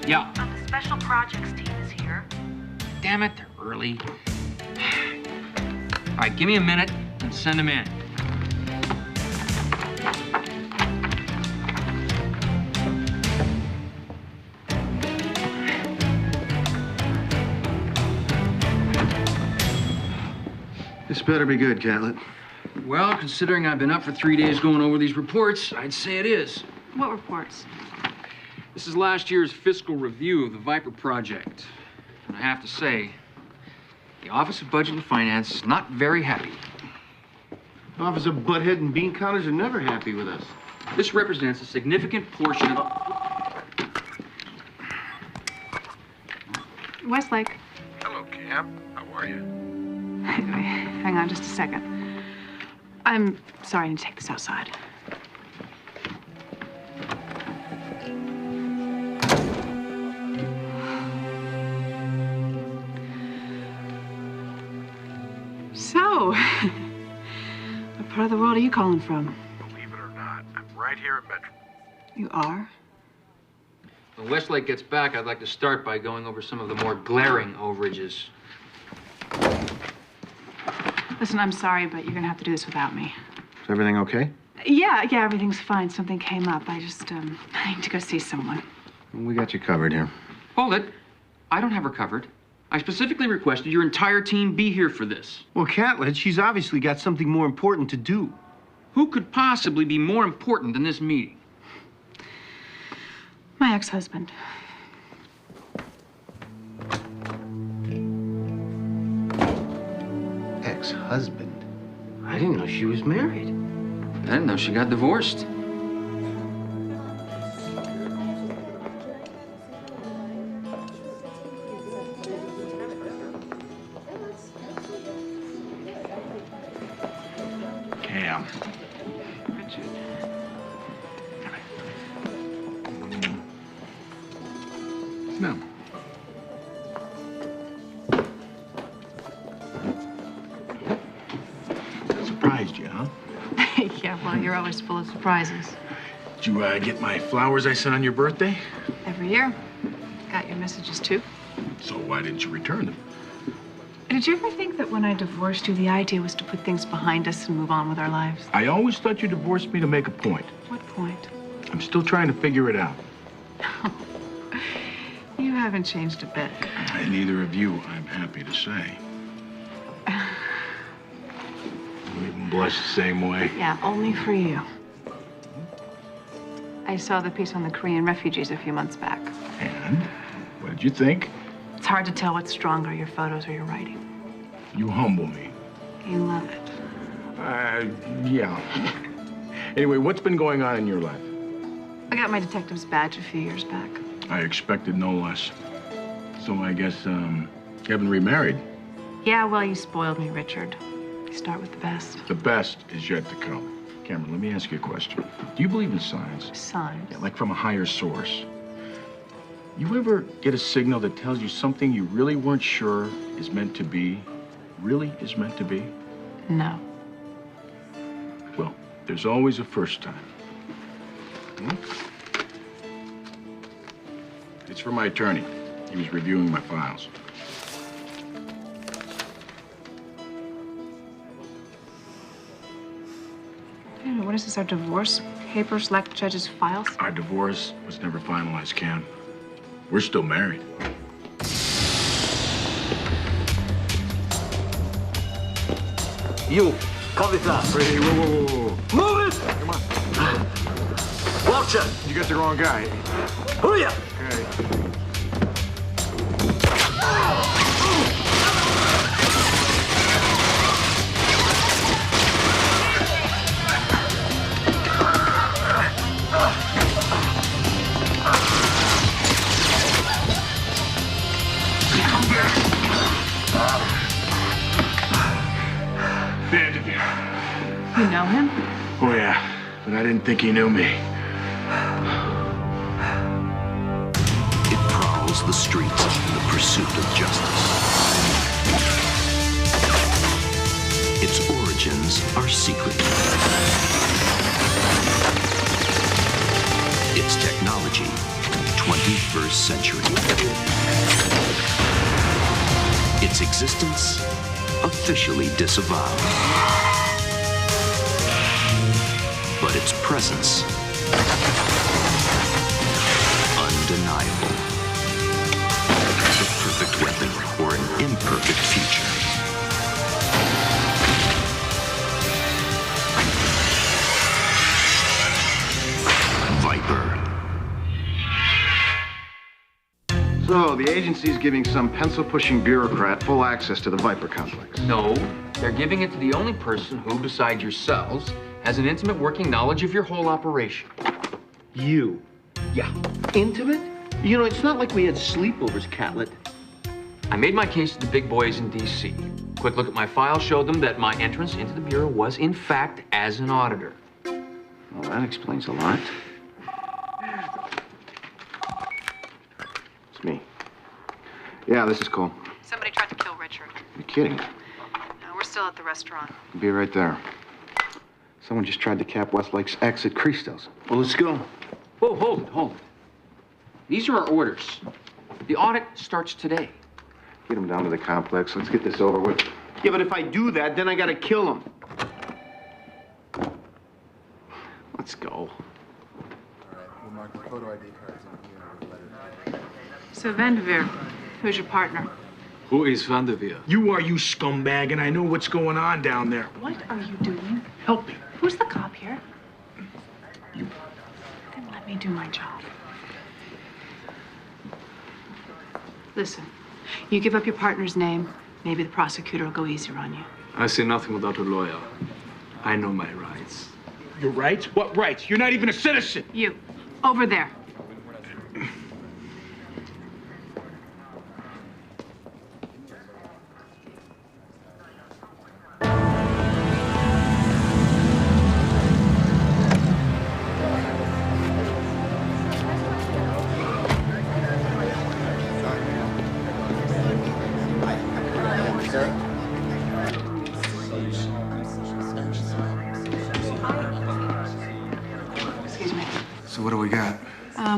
Yeah. The special projects team is here. Damn it, they're early. All right, give me a minute and send them in. This better be good, Catlett. Well, considering I've been up for 3 days going over these reports, I'd say it is. What reports? This is last year's fiscal review of the Viper project. And I have to say, the Office of Budget and Finance is not very happy. Office of Butthead and Bean Counters are never happy with us. This represents a significant portion of... Westlake. Hello, Cam. How are you? Hang on just a second. I'm sorry, I need to take this outside. So, what part of the world are you calling from? Believe it or not, I'm right here at Medway. You are? When Westlake gets back, I'd like to start by going over some of the more glaring overages. Listen, I'm sorry, but you're gonna have to do this without me. Is everything okay? Yeah, everything's fine. Something came up. I just, I need to go see someone. We got you covered here. Hold it. I don't have her covered. I specifically requested your entire team be here for this. Well, Catlett, she's obviously got something more important to do. Who could possibly be more important than this meeting? My ex-husband. Ex-husband? I didn't know she was married. I didn't know she got divorced. Cam. Richard. No. Surprised you, huh? Yeah, well, you're always full of surprises. Did you get my flowers I sent on your birthday? Every year. Got your messages, too. So why didn't you return them? Did you ever think that when I divorced you, the idea was to put things behind us and move on with our lives? I always thought you divorced me to make a point. What point? I'm still trying to figure it out. You haven't changed a bit. And neither of you, I'm happy to say. You even blush the same way. Yeah, only for you. I saw the piece on the Korean refugees a few months back. And? What did you think? It's hard to tell what's stronger, your photos or your writing. You humble me. You love it. Yeah. Anyway, what's been going on in your life? I got my detective's badge a few years back. I expected no less. So I guess, you haven't remarried. Yeah, well, you spoiled me, Richard. You start with the best. The best is yet to come. Cameron, let me ask you a question. Do you believe in signs? Signs? Yeah, like from a higher source. You ever get a signal that tells you something you really weren't sure is meant to be, really is meant to be? No. Well, there's always a first time. It's for my attorney. He was reviewing my files. What is this, our divorce papers, like the judge's files? Our divorce was never finalized, Cam. We're still married. You, copy that. Hey, whoa. Move it! Come on. Watch it! You got the wrong guy. Hurry! Okay. You know him? Oh, yeah, but I didn't think he knew me. It prowls the streets in the pursuit of justice. Its origins are secret. Its technology, 21st century. Its existence officially disavowed. But its presence undeniable. The perfect weapon for an imperfect future. Viper. So, the agency's giving some pencil-pushing bureaucrat full access to the Viper complex. No, they're giving it to the only person who, besides yourselves, has an intimate working knowledge of your whole operation. You. Yeah. Intimate? You know, it's not like we had sleepovers, Catlett. I made my case to the big boys in D.C. Quick look at my file showed them that my entrance into the Bureau was, in fact, as an auditor. Well, that explains a lot. It's me. Yeah, this is Cole. Somebody tried to kill Richard. You're kidding. No, we're still at the restaurant. I'll be right there. Someone just tried to cap Westlake's ex at Christo's. Well, let's go. Whoa, hold it. These are our orders. The audit starts today. Get him down to the complex. Let's get this over with. Yeah, but if I do that, then I gotta kill him. Let's go. All right, we'll mark the photo ID cards and letter. So, Vanderveer, who's your partner? Who is Vanderveer? You are, you scumbag, and I know what's going on down there. What are you doing? Help me. Who's the cop here? You. Then let me do my job. Listen, you give up your partner's name, maybe the prosecutor will go easier on you. I say nothing without a lawyer. I know my rights. Your rights? What rights? You're not even a citizen. You, over there. So what do we got?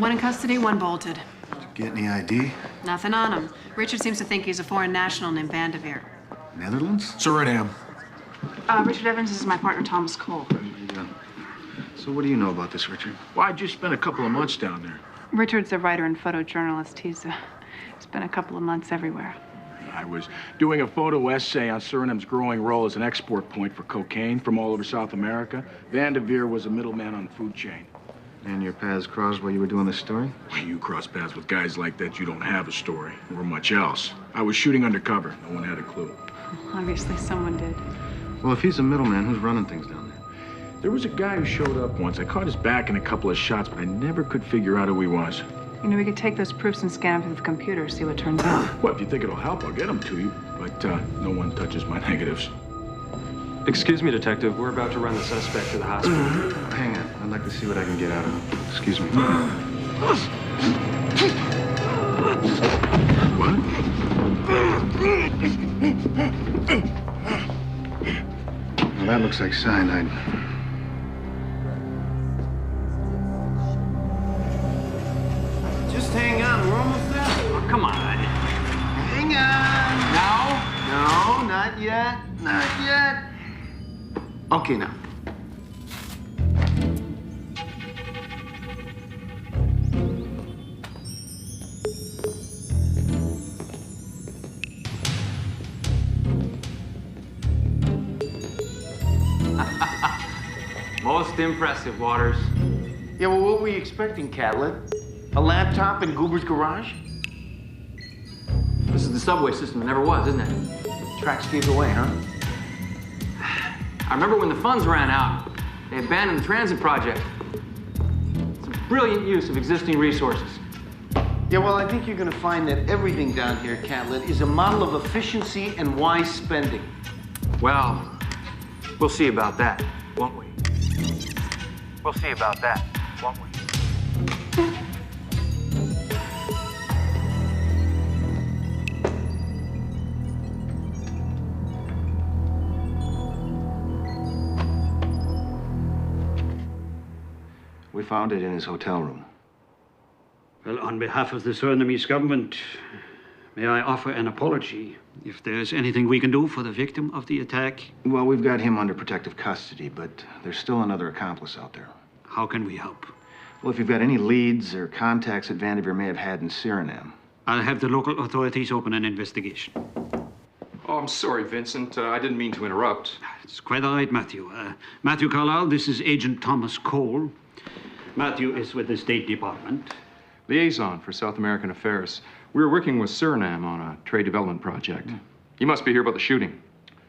One in custody, one bolted. Get any ID? Nothing on him. Richard seems to think he's a foreign national named Vanderveer. Netherlands? Suriname. Richard Evans is my partner, Thomas Cole. So what do you know about this, Richard? Well, I just spent a couple of months down there. Richard's a writer and photojournalist. He's spent a couple of months everywhere. I was doing a photo essay on Suriname's growing role as an export point for cocaine from all over South America. Vanderveer was a middleman on the food chain. And your paths crossed while you were doing this story? When you cross paths with guys like that, you don't have a story or much else. I was shooting undercover. No one had a clue. Obviously, someone did. Well, if he's a middleman, who's running things down there? There was a guy who showed up once. I caught his back in a couple of shots, but I never could figure out who he was. You know, we could take those proofs and scan them through the computer, see what turns out. Well, if you think it'll help, I'll get them to you. But no one touches my negatives. Excuse me, Detective. We're about to run the suspect to the hospital. Hang on. I'd like to see what I can get out of him. Excuse me. What? Well, that looks like cyanide. Just hang on. We're almost there. Oh, come on. Hang on. Now? No, not yet. Not yet. Okay, now. Most impressive, Waters. Yeah, well, what were you expecting, Catlett? A laptop in Goober's garage? This is the subway system. It never was, isn't it? Tracks gave away, huh? I remember when the funds ran out, they abandoned the transit project. It's a brilliant use of existing resources. Yeah, well, I think you're gonna find that everything down here, Catlett, is a model of efficiency and wise spending. Well, we'll see about that, won't we? We'll see about that, won't we? We found it in his hotel room. Well, on behalf of the Surinamese government, may I offer an apology if there's anything we can do for the victim of the attack? Well, we've got him under protective custody, but there's still another accomplice out there. How can we help? Well, if you've got any leads or contacts that Vanderveer may have had in Suriname. I'll have the local authorities open an investigation. Oh, I'm sorry, Vincent. I didn't mean to interrupt. It's quite all right, Matthew. Matthew Carlisle, this is Agent Thomas Cole. Matthew is with the State Department. Liaison for South American Affairs. We were working with Suriname on a trade development project. You must be here about the shooting.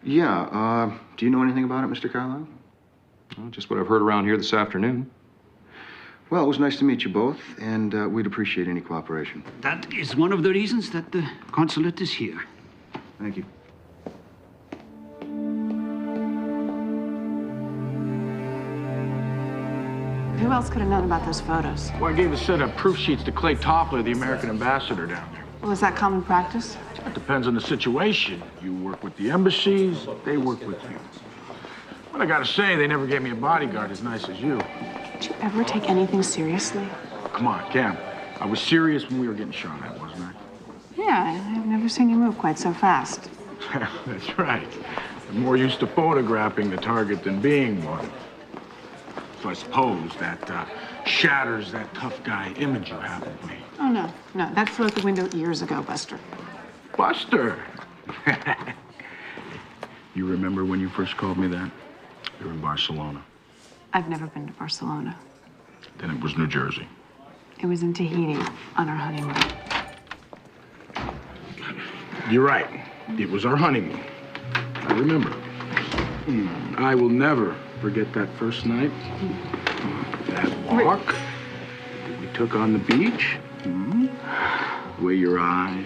Yeah, do you know anything about it, Mr. Carlisle? Well, just what I've heard around here this afternoon. Well, it was nice to meet you both, and we'd appreciate any cooperation. That is one of the reasons that the consulate is here. Thank you. Who else could have known about those photos? Well, I gave a set of proof sheets to Clay Toppler, the American ambassador down there. Well, is that common practice? It depends on the situation. You work with the embassies, they work with you. But I gotta say, they never gave me a bodyguard as nice as you. Did you ever take anything seriously? Come on, Cam. I was serious when we were getting shot at, wasn't I? Yeah, I've never seen you move quite so fast. That's right. I'm more used to photographing the target than being one. So I suppose that shatters that tough guy image you have of me. Oh, no. No, that flew out the window years ago, Buster. Buster! You remember when you first called me that? You were in Barcelona. I've never been to Barcelona. Then it was New Jersey. It was in Tahiti on our honeymoon. You're right. It was our honeymoon. I remember. I will never forget that first night. That walk that we took on the beach. The way your eyes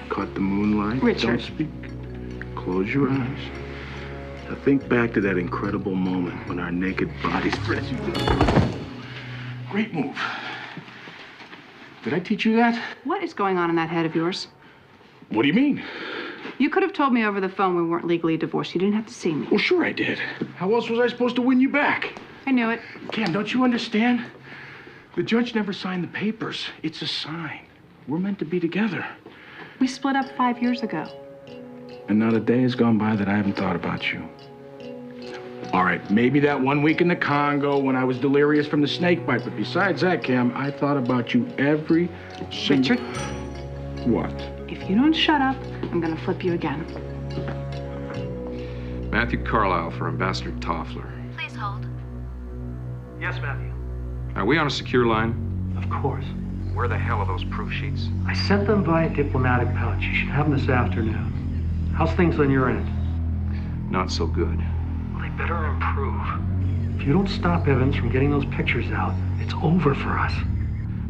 caught the moonlight. Richard. Don't speak. Close your eyes. Now think back to that incredible moment when our naked bodies spread you. Great move. Did I teach you that? What is going on in that head of yours? What do you mean? You could have told me over the phone we weren't legally divorced. You didn't have to see me. Well, sure I did. How else was I supposed to win you back? I knew it. Cam, don't you understand? The judge never signed the papers. It's a sign. We're meant to be together. We split up 5 years ago. And not a day has gone by that I haven't thought about you. All right, maybe that 1 week in the Congo when I was delirious from the snake bite, but besides that, Cam, I thought about you every single... Richard? What? If you don't shut up, I'm gonna flip you again. Matthew Carlisle for Ambassador Toffler. Please hold. Yes, Matthew. Are we on a secure line? Of course. Where the hell are those proof sheets? I sent them via diplomatic pouch. You should have them this afternoon. How's things on your end? Not so good. Well, they better improve. If you don't stop Evans from getting those pictures out, it's over for us.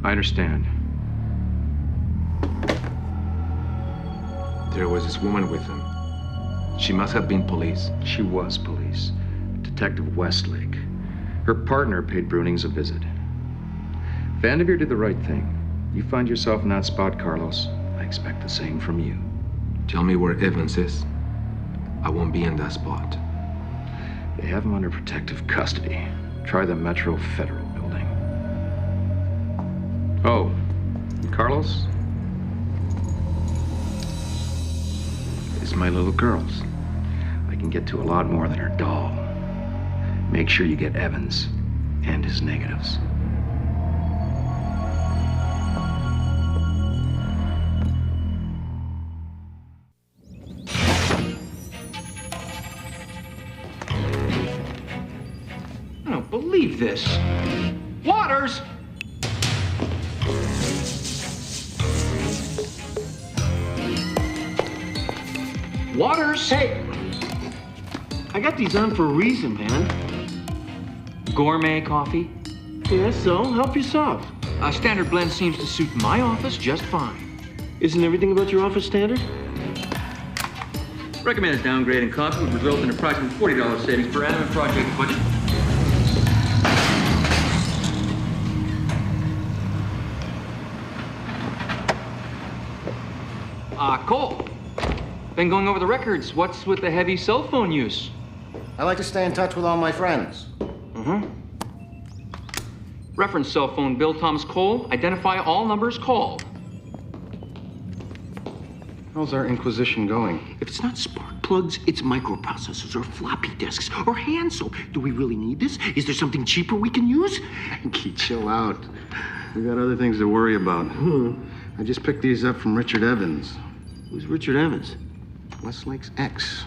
I understand. There was this woman with him. She must have been police. She was police. Detective Westlake. Her partner paid Brunings a visit. Vanderveer did the right thing. You find yourself in that spot, Carlos, I expect the same from you. Tell me where Evans is. I won't be in that spot. They have him under protective custody. Try the Metro Federal Building. Oh, and Carlos? It's my little girls. I can get to a lot more than her doll. Make sure you get Evans and his negatives. I don't believe this. Waters! Waters! Hey! I got these on for a reason, man. Gourmet coffee? Yeah, so help yourself. A standard blend seems to suit my office just fine. Isn't everything about your office standard? Recommended downgrading coffee would result in approximately $40 savings per annum in project budget. Cole. Been going over the records. What's with the heavy cell phone use? I like to stay in touch with all my friends. Reference cell phone Bill Thomas Cole. Identify all numbers called. How's our inquisition going? If it's not spark plugs, it's microprocessors or floppy disks or hand soap. Do we really need this? Is there something cheaper we can use? Yankee, chill out. We got other things to worry about. I just picked these up from Richard Evans. Who's Richard Evans? Westlake's ex.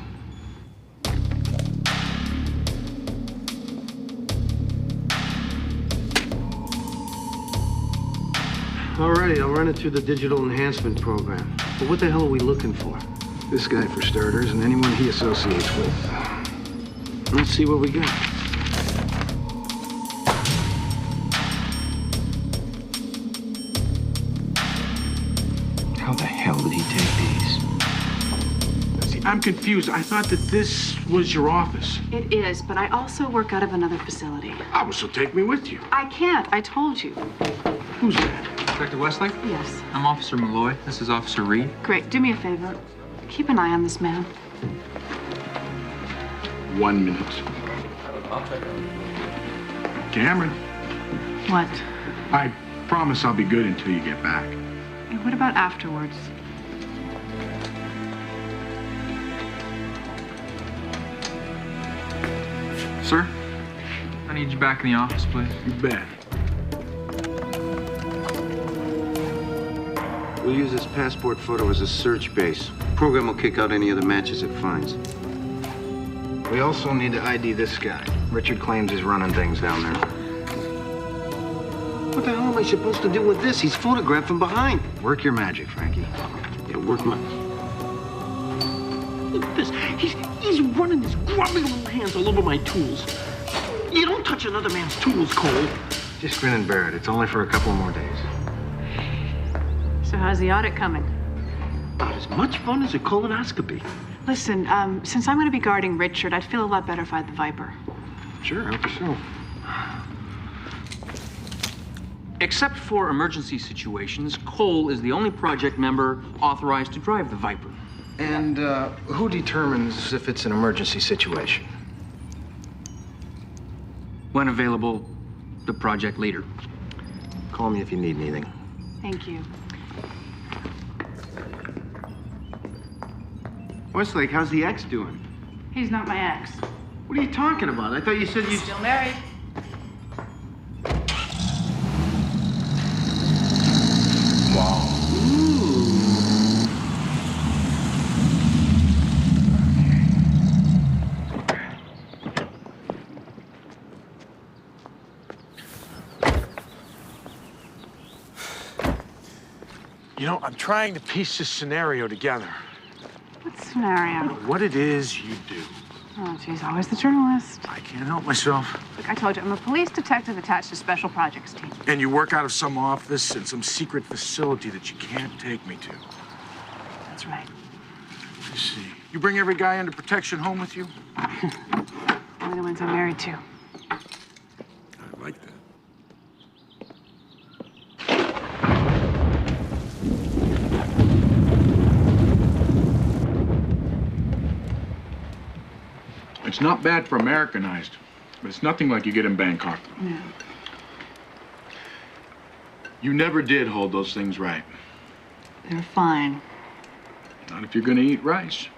Alrighty, I'll run it through the digital enhancement program. But what the hell are we looking for? This guy, for starters, and anyone he associates with. Let's see what we got. How the hell did he take these? See, I'm confused. I thought that this was your office. It is, but I also work out of another facility. Oh, so take me with you. I can't. I told you. Who's that? Detective Westlake? Yes. I'm Officer Malloy. This is Officer Reed. Great. Do me a favor. Keep an eye on this man. 1 minute. Cameron, What? I promise I'll be good until you get back. And what about afterwards? Sir, I need you back in the office, please. You bet. We'll use this passport photo as a search base. Program will kick out any other matches it finds. We also need to ID this guy. Richard claims he's running things down there. What the hell am I supposed to do with this? He's photographed from behind. Work your magic, Frankie. Yeah, work my... Look at this. He's running his grubby little hands all over my tools. You don't touch another man's tools, Cole. Just grin and bear it. It's only for a couple more days. So how's the audit coming? About as much fun as a colonoscopy. Listen, since I'm going to be guarding Richard, I'd feel a lot better if I had the Viper. Sure, help yourself. Except for emergency situations, Cole is the only project member authorized to drive the Viper. And who determines if it's an emergency situation? When available, the project leader. Call me if you need anything. Thank you. Westlake, how's the ex doing? He's not my ex. What are you talking about? I thought you said you... Still married. Wow. You know, I'm trying to piece this scenario together. What scenario? What it is you do. Oh, geez, always the journalist. I can't help myself. Look, I told you, I'm a police detective attached to special projects team. And you work out of some office in some secret facility that you can't take me to. That's right. I see. You bring every guy under protection home with you? Only the ones I'm married to. I like that. It's not bad for Americanized, but it's nothing like you get in Bangkok. Yeah. You never did hold those things right. They're fine. Not if you're gonna eat rice.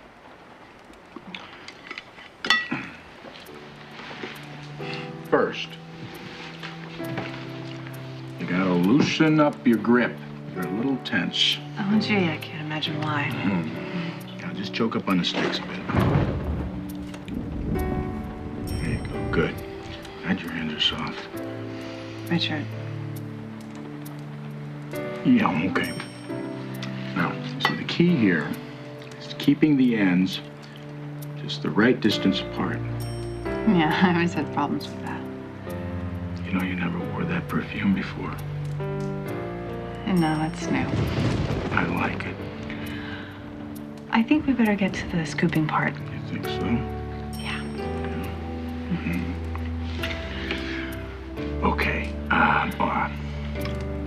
First, you gotta loosen up your grip. You're a little tense. Oh, gee, I can't imagine why. Now just choke up on the sticks a bit. There you go, good. And your hands are soft. Richard. Yeah, okay. Now, so the key here is keeping the ends just the right distance apart. Yeah, I always had problems with that. You know, you never wore that perfume before. No, it's new. I like it. I think we better get to the scooping part. You think so? Yeah. Mm-hmm. Okay.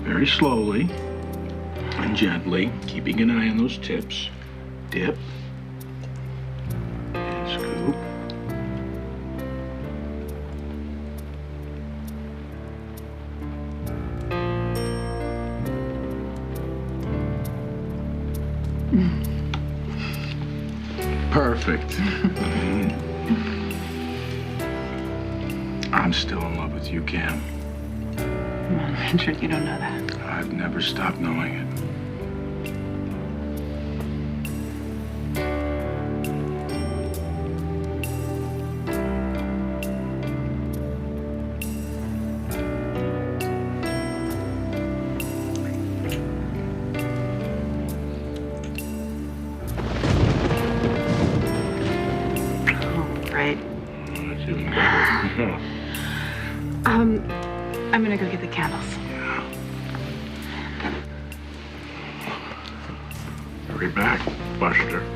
Very slowly and gently, keeping an eye on those tips. Dip. And scoop. Perfect. I'm still in love with you, Cam. Come on, Richard, you don't know that. I've never stopped knowing it. I'm gonna go get the candles. Hurry back, Buster.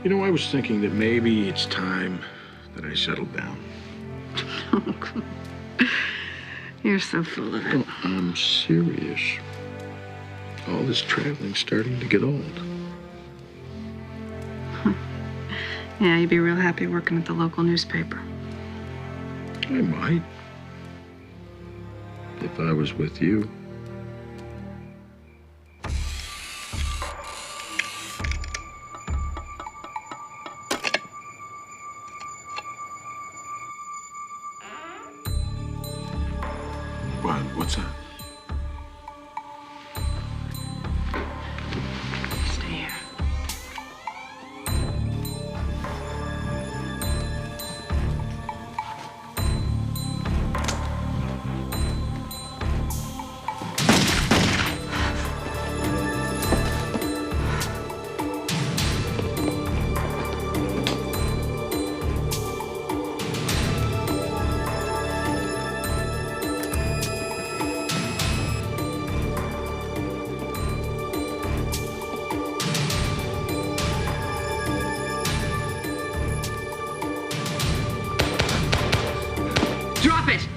You know, I was thinking that maybe it's time that I settled down. You're so full of it. Well, I'm serious. All this traveling's starting to get old. Yeah, you'd be real happy working at the local newspaper. I might. If I was with you. What's that? Stay here. Drop it!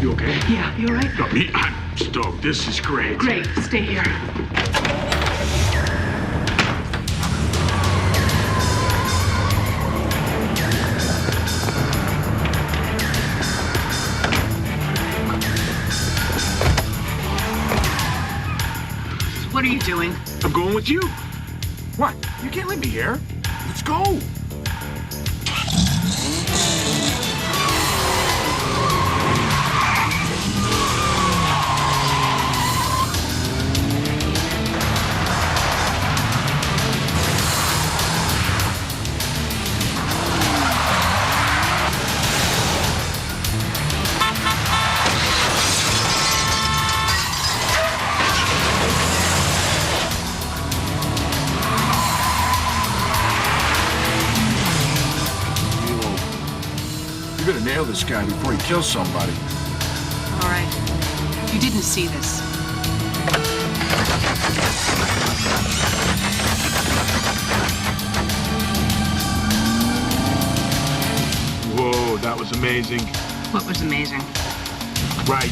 You okay? Yeah, you all right? No, I'm stoked. This is great. Great, stay here. What are you doing? I'm going with you. What? You can't leave me here. Let's go. You better nail this guy before he kills somebody. All right. You didn't see this. Whoa, that was amazing. What was amazing? Right.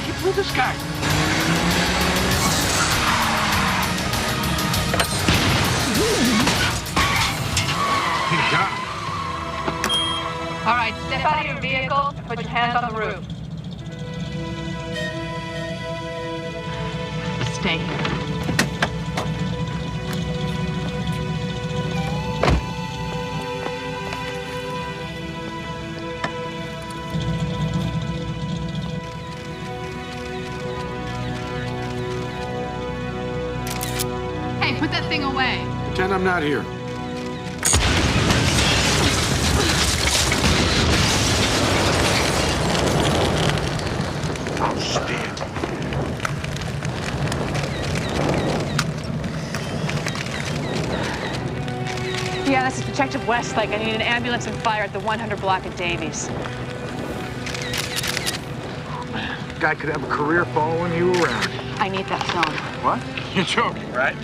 Get through this guy. All right, step out of your vehicle and put your hands on the roof. stay here. Hey, put that thing away. Pretend I'm not here. Yeah, this is Detective Westlake. I need an ambulance and fire at the 100 block of Davies. Guy could have a career following you around. I need that film. What? You're joking, right?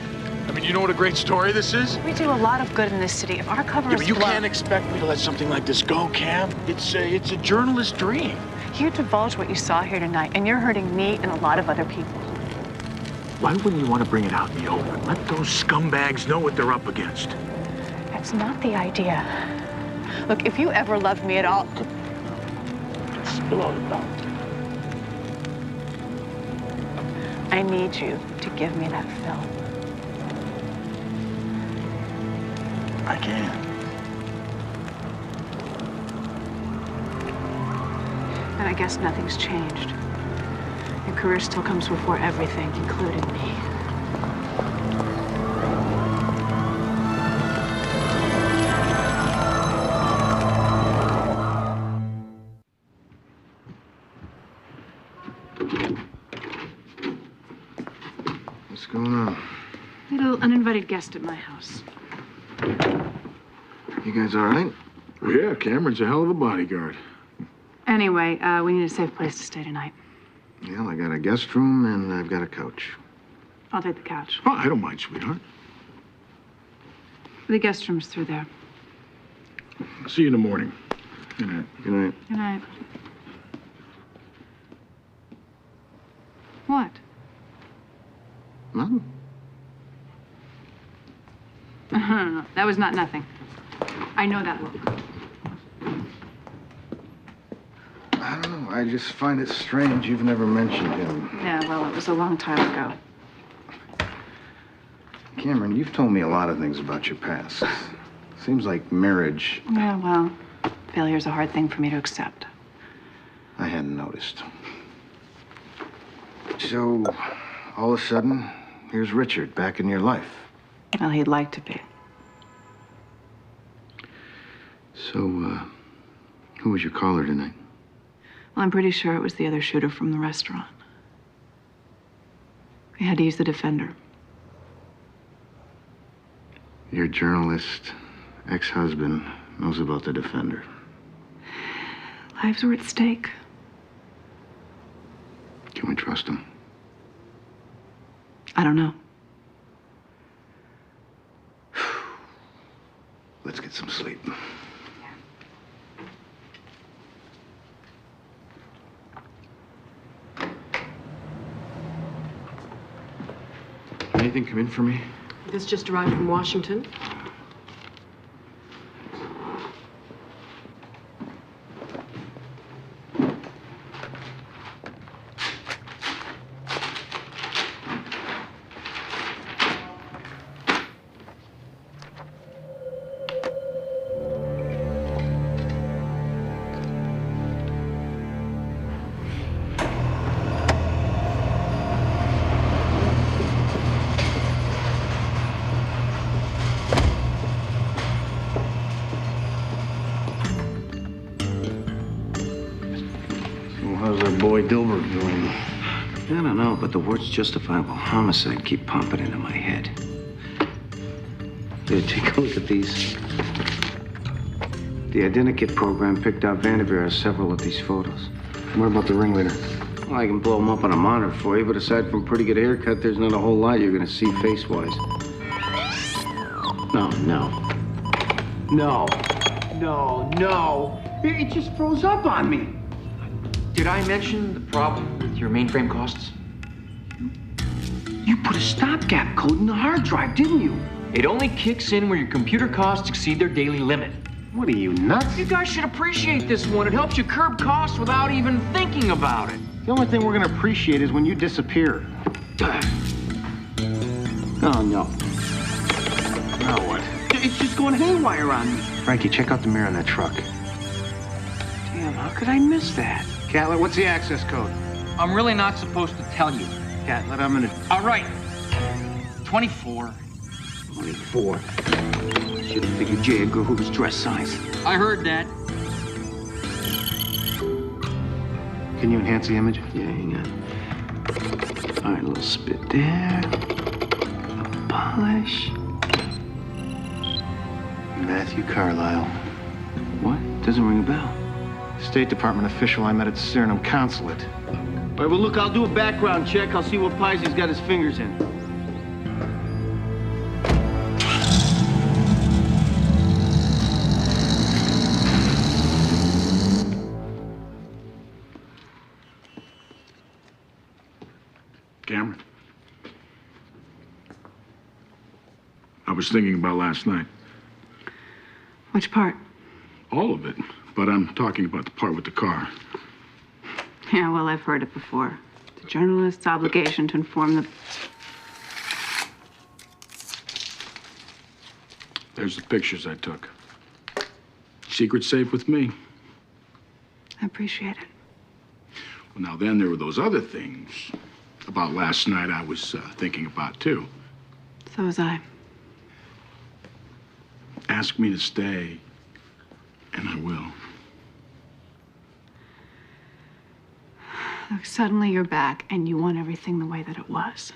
I mean, you know what a great story this is? We do a lot of good in this city. If our cover Yeah, is but you blown- can't expect me to let something like this go, Cam. It's a journalist's dream. You divulged what you saw here tonight, and you're hurting me and a lot of other people. Why wouldn't you want to bring it out in the open? Let those scumbags know what they're up against. That's not the idea. Look, if you ever loved me at all... It's below the belt. I need you to give me that film. I can. And I guess nothing's changed. Your career still comes before everything, including me. What's going on? Little uninvited guest at my house. You guys all right? Well, yeah, Cameron's a hell of a bodyguard. Anyway, we need a safe place to stay tonight. Well, I got a guest room and I've got a couch. I'll take the couch. Oh, I don't mind, sweetheart. The guest room's through there. See you in the morning. Good night. Good night. Good night. What? Nothing. No. That was not nothing. I know that look. I don't know. I just find it strange you've never mentioned him. Yeah, well, it was a long time ago. Cameron, you've told me a lot of things about your past. Seems like marriage. Yeah, well, failure's a hard thing for me to accept. I hadn't noticed. So, all of a sudden, here's Richard back in your life. Well, he'd like to be. So, who was your caller tonight? Well, I'm pretty sure it was the other shooter from the restaurant. We had to use the defender. Your journalist ex-husband knows about the defender. Lives were at stake. Can we trust him? I don't know. Let's get some sleep. Anything come in for me? This just arrived from Washington. How's our boy Dilbert doing? I don't know, but the words justifiable homicide keep pumping into my head. Here, take a look at these. The identikit program picked out Vanderveer as several of these photos. What about the ringleader? Well, I can blow them up on a monitor for you, but aside from pretty good haircut, there's not a whole lot you're gonna see face-wise. No. It just froze up on me. Did I mention the problem with your mainframe costs? You put a stopgap code in the hard drive, didn't you? It only kicks in when your computer costs exceed their daily limit. What are you, nuts? You guys should appreciate this one. It helps you curb costs without even thinking about it. The only thing we're gonna appreciate is when you disappear. Oh, no. Now what? It's just going haywire on me. Frankie, check out the mirror on that truck. Damn, how could I miss that? Catlett, what's the access code? I'm really not supposed to tell you. Catlett, I'm gonna... All right. 24. 24. Should have figured J. Edgar Hoover's dress size. I heard that. Can you enhance the image? Yeah, hang on. All right, a little spit there. A polish. Matthew Carlisle. What? Doesn't ring a bell. State Department official I met at the Suriname consulate. All right, well, look, I'll do a background check. I'll see what pies he's got his fingers in. Cameron? I was thinking about last night. Which part? All of it. But I'm talking about the part with the car. Yeah, well, I've heard it before. The journalist's obligation to inform the... There's the pictures I took. Secret safe with me. I appreciate it. Well, now then, there were those other things about last night I was thinking about, too. So was I. Ask me to stay, and I will. Look, suddenly you're back, and you want everything the way that it was.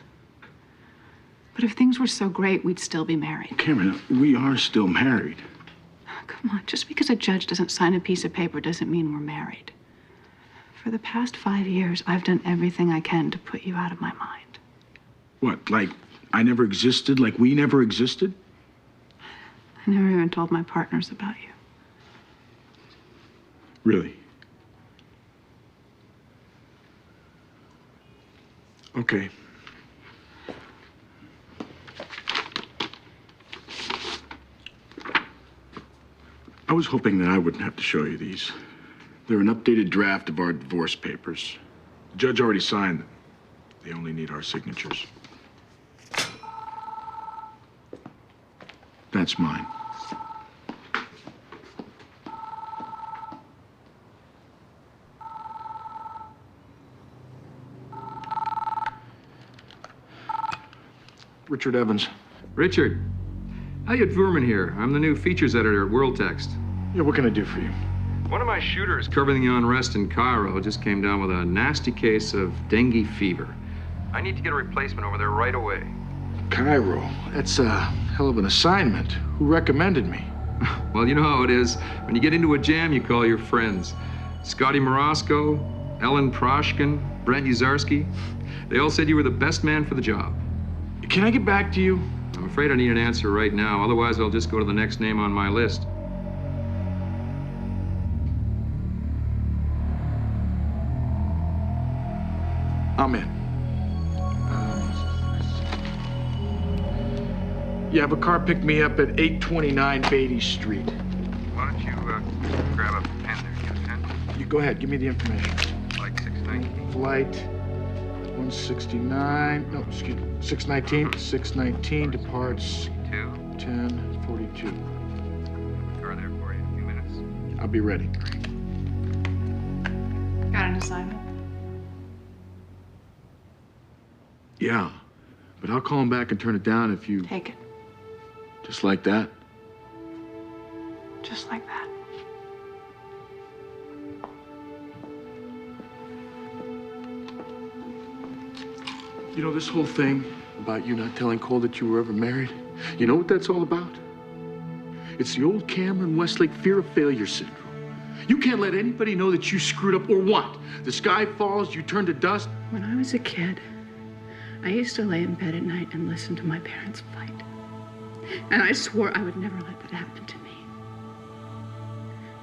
But if things were so great, we'd still be married. Cameron, we are still married. Come on, just because a judge doesn't sign a piece of paper doesn't mean we're married. For the past 5 years, I've done everything I can to put you out of my mind. What, like I never existed? Like we never existed? I never even told my partners about you. Really? Okay. I was hoping that I wouldn't have to show you these. They're an updated draft of our divorce papers. The judge already signed them. They only need our signatures. That's mine. Richard Evans. Richard. Elliot Vurman here. I'm the new features editor at World Text. Yeah, what can I do for you? One of my shooters covering the unrest in Cairo just came down with a nasty case of dengue fever. I need to get a replacement over there right away. Cairo? That's a hell of an assignment. Who recommended me? Well, you know how it is. When you get into a jam, you call your friends. Scotty Morosco, Ellen Proshkin, Brent Uzarski. They all said you were the best man for the job. Can I get back to you? I'm afraid I need an answer right now. Otherwise, I'll just go to the next name on my list. I'm in. You have a car pick me up at 829 Beatty Street. Why don't you grab a pen there? Get a pen? You go ahead. Give me the information. Like 619. Flight 169. No, excuse me. 619. 619 departs 10:42. Car there for you in a few minutes. I'll be ready. Got an assignment? Yeah, but I'll call him back and turn it down if you... Take it. Just like that? Just like that. You know, this whole thing about you not telling Cole that you were ever married, you know what that's all about? It's the old Cameron Westlake fear of failure syndrome. You can't let anybody know that you screwed up or what? The sky falls, you turn to dust? When I was a kid, I used to lay in bed at night and listen to my parents fight. And I swore I would never let that happen to me.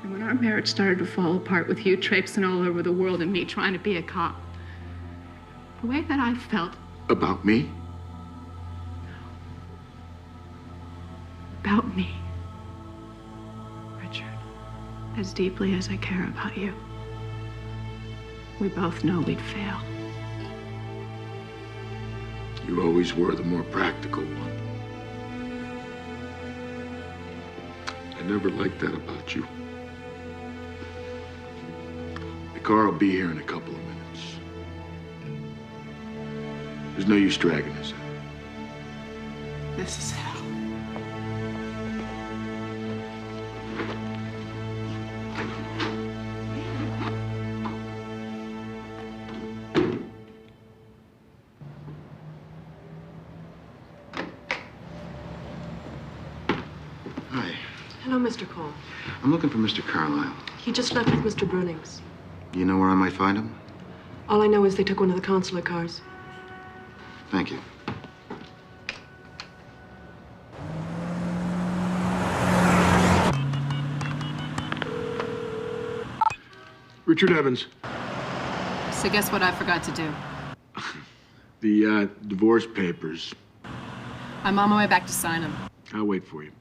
And when our marriage started to fall apart with you traipsing all over the world and me trying to be a cop, the way that I felt About me? about me, Richard, as deeply as I care about you, we both know we'd fail. You always were the more practical one. I never liked that about you. The car will be here in a couple of minutes. There's no use dragging us out. This is hell. Hi. Hello, Mr. Cole. I'm looking for Mr. Carlisle. He just left with Mr. Brunings. You know where I might find him? All I know is they took one of the consulate cars. Thank you. Richard Evans. So guess what I forgot to do? The divorce papers. I'm on my way back to sign them. I'll wait for you.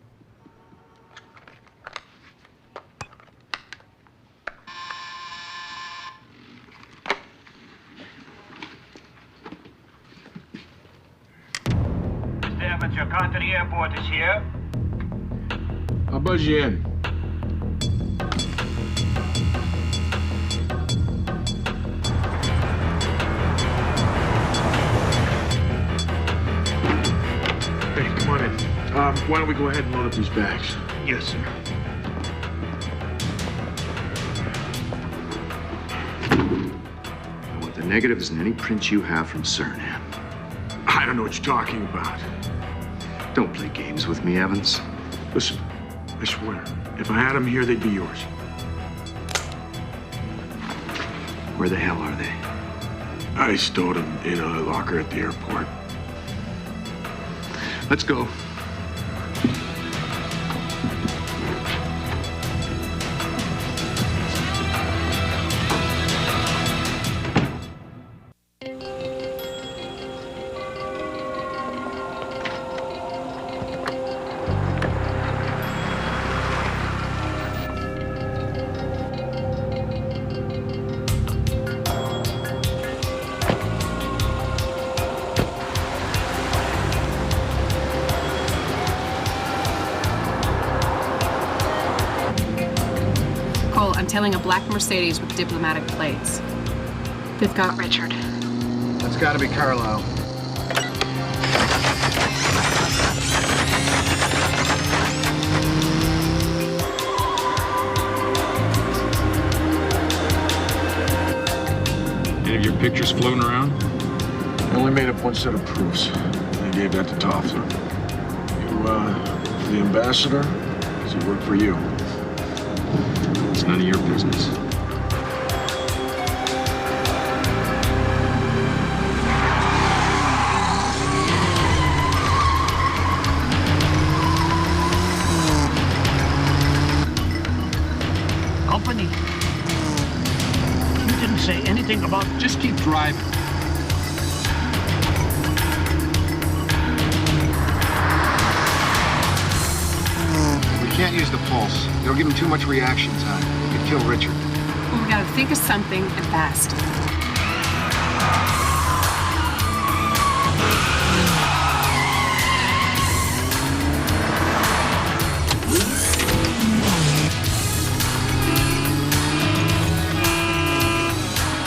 Mr. Evans, your car to the airport is here. I'll buzz you in. Hey, come on in. Why don't we go ahead and load up these bags? Yes, sir. I want the negatives and any prints you have from Suriname. I don't know what you're talking about. Don't play games with me, Evans. Listen, I swear, if I had them here, they'd be yours. Where the hell are they? I stowed them in a locker at the airport. Let's go. I'm tailing a black Mercedes with diplomatic plates. They've got Richard. That's got to be Carlisle. Any of your pictures floating around? I only made up one set of proofs. I gave that to Toffler. You, the ambassador? Does he work for you? It's none of your business. Company. You didn't say anything about... Just keep driving. We can't use the pulse. It'll give him too much reaction time. It could kill Richard. Well, we gotta think of something and fast.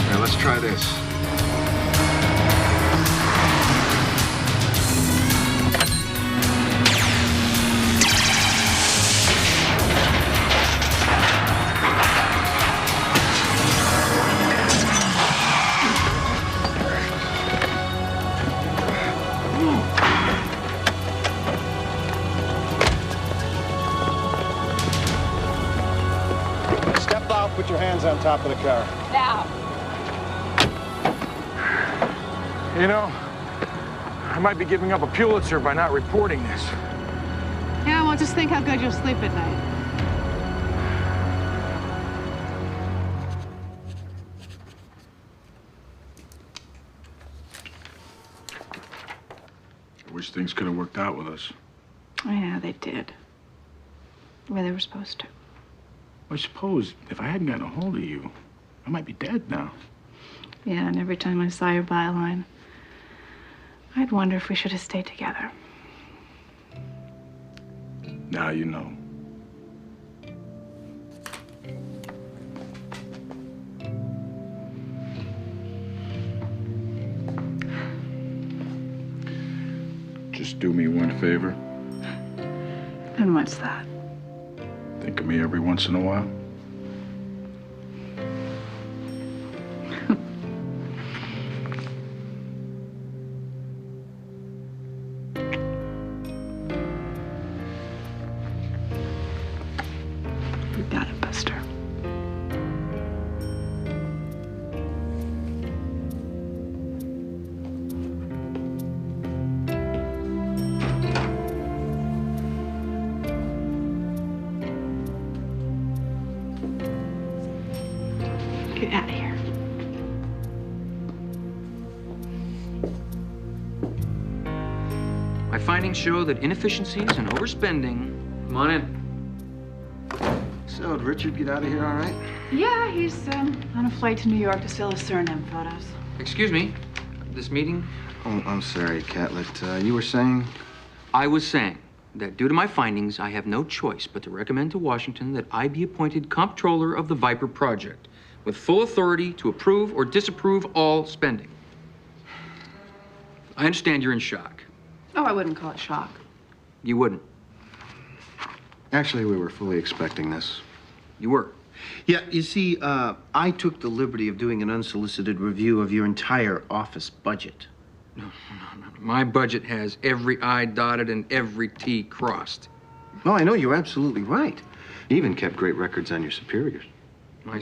Now let's try this. Put your hands on top of the car. Now. You know, I might be giving up a Pulitzer by not reporting this. Yeah, well, just think how good you'll sleep at night. I wish things could have worked out with us. Yeah, they did. The way they were supposed to. I suppose if I hadn't gotten a hold of you, I might be dead now. Yeah, and every time I saw your byline, I'd wonder if we should have stayed together. Now you know. Just do me one favor. And what's that? Think of me every once in a while. You got it, Buster. Get out of here. My findings show that inefficiencies and overspending. Come on in. So, did Richard get out of here all right? Yeah, he's on a flight to New York to sell his Suriname photos. Excuse me. This meeting? Oh, I'm sorry, Catlett. You were saying? I was saying that due to my findings, I have no choice but to recommend to Washington that I be appointed comptroller of the Viper project, with full authority to approve or disapprove all spending. I understand you're in shock. Oh, I wouldn't call it shock. You wouldn't. Actually, we were fully expecting this. You were? Yeah, you see, I took the liberty of doing an unsolicited review of your entire office budget. No. My budget has every I dotted and every T crossed. No, I know, you're absolutely right. You even kept great records on your superiors. My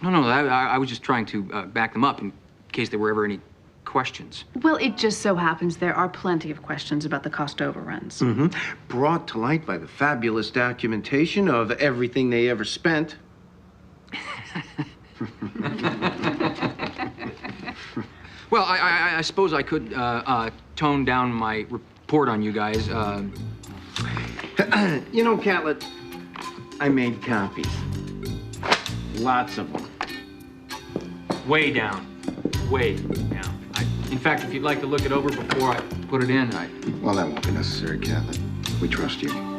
No, I was just trying to back them up in case there were ever any questions. Well, it just so happens there are plenty of questions about the cost overruns. Mm-hmm. Brought to light by the fabulous documentation of everything they ever spent. Well, I suppose I could tone down my report on you guys. You know, Catlett, I made copies. Lots of them. Way down. Way down. In fact, if you'd like to look it over before I put it in, Well, that won't be necessary, Catlett. We trust you.